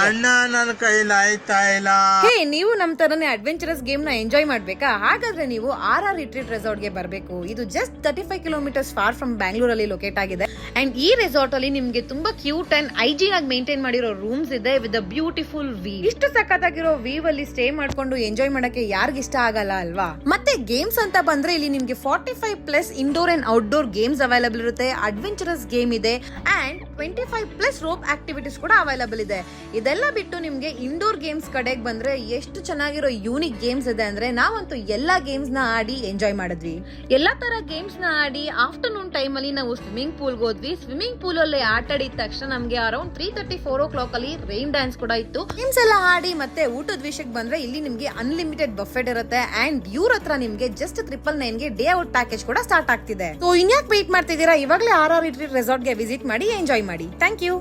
ಅಣ್ಣ ನನ್ನ ಕೈಲಿ ಆಯ್ತಾ ಇಲ್ಲ. ಹೇ, ನೀವು ನಮ್ ತರನೇ ಅಡ್ವೆಂಚರಸ್ ಗೇಮ್ ನ ಎಂಜಾಯ್ ಮಾಡ್ಬೇಕಾ? ಹಾಗಾದ್ರೆ ನೀವು RR ರಿಟ್ರೀಟ್ ರೆಸಾರ್ಟ್ ಗೆ ಬರಬೇಕು. ಇದು ಜಸ್ಟ್ 35 ಕಿಲೋಮೀಟರ್ಸ್ ಫಾರ್ ಫ್ರಮ್ ಬ್ಯಾಂಗ್ಳೂರಲ್ಲಿ ಲೊಕೇಟ್ ಆಗಿದೆ. ಅಂಡ್ ಈ ರೆಸಾರ್ಟ್ ಅಲ್ಲಿ ನಿಮ್ಗೆ ತುಂಬಾ ಕ್ಯೂಟ್ ಅಂಡ್ ಹೈಜೀನ್ ಆಗಿ ಮೇಂಟೈನ್ ಮಾಡಿರೋ ರೂಮ್ಸ್ ಇದೆ ವಿತ್ ಬ್ಯೂಟಿಫುಲ್ ವ್ಯೂ. ಇಷ್ಟು ಸಖತ್ತಾಗಿರೋ ವ್ಯೂ ಅಲ್ಲಿ ಸ್ಟೇ ಮಾಡ್ಕೊಂಡು ಎಂಜಾಯ್ ಮಾಡಕ್ಕೆ ಯಾರಿಗ ಇಷ್ಟ ಆಗಲ್ಲ ಅಲ್ವಾ? ಮತ್ತೆ ಗೇಮ್ಸ್ ಅಂತ ಬಂದ್ರೆ ಇಲ್ಲಿ ನಿಮ್ಗೆ 45+ indoor and outdoor games available ಇರುತ್ತೆ. ಅಡ್ವೆಂಚರಸ್ ಗೇಮ್ ಇದೆ ಅಂಡ್ 25+ ರೋಪ್ ಆಕ್ಟಿವಿಟೀಸ್ ಕೂಡ ಅವೈಲಬಲ್ ಇದೆ. ಇದೆಲ್ಲ ಬಿಟ್ಟು ನಿಮ್ಗೆ ಇಂಡೋರ್ ಗೇಮ್ಸ್ ಕಡೆಗೆ ಬಂದ್ರೆ ಎಷ್ಟು ಚೆನ್ನಾಗಿರೋ ಯೂನಿಕ್ ಗೇಮ್ಸ್ ಇದೆ ಅಂದ್ರೆ ನಾವಂತೂ ಎಲ್ಲಾ ಗೇಮ್ಸ್ ನ ಆಡಿ ಎಂಜಾಯ್ ಮಾಡಿದ್ವಿ. ಎಲ್ಲಾ ತರ ಗೇಮ್ಸ್ ನ ಆಡಿ ಆಫ್ಟರ್ನೂನ್ ಟೈಮ್ ಅಲ್ಲಿ ನಾವು ಸ್ವಿಮ್ಮಿಂಗ್ ಪೂಲ್ ಹೋದ್ವಿ. ಸ್ವಿಮ್ಮಿಂಗ್ ಪೂಲ್ ಅಲ್ಲಿ ಆಟ ಆಡಿದ ತಕ್ಷಣ ನಮ್ಗೆ ಅರೌಂಡ್ 3:30-4 o'clock ಅಲ್ಲಿ ರೈನ್ ಡ್ಯಾನ್ಸ್ ಕೂಡ ಇತ್ತು. ಗೇಮ್ಸ್ ಎಲ್ಲ ಆಡಿ ಮತ್ತೆ ಊಟದ ವಿಷಯಕ್ಕೆ ಬಂದ್ರೆ ಇಲ್ಲಿ ನಿಮ್ಗೆ ಅನ್ಲಿಮಿಟೆಡ್ ಬಫೆಟ್ ಇರುತ್ತೆ ಅಂಡ್ ಇವ್ರ ಹತ್ರ ನಿಮ್ಗೆ ಜಸ್ಟ್ 999 ಗೆ ಡೇ ಔಟ್ ಪ್ಯಾಕೇಜ್ ಕೂಡ ಸ್ಟಾರ್ಟ್ ಆಗ್ತಿದೆ. ಸೊ ಇನ್ಯಾಕ್ ವೇಟ್ ಮಾಡ್ತಿದ್ದೀರಾ? ಇವಾಗಲೇ RR ರಿಟ್ರೀಟ್ ರೆಸಾರ್ಟ್ ಗೆ ವಿಸಿಟ್ ಮಾಡಿ ಎಂಜಾಯ್ ಮಾಡಿ. Thank you.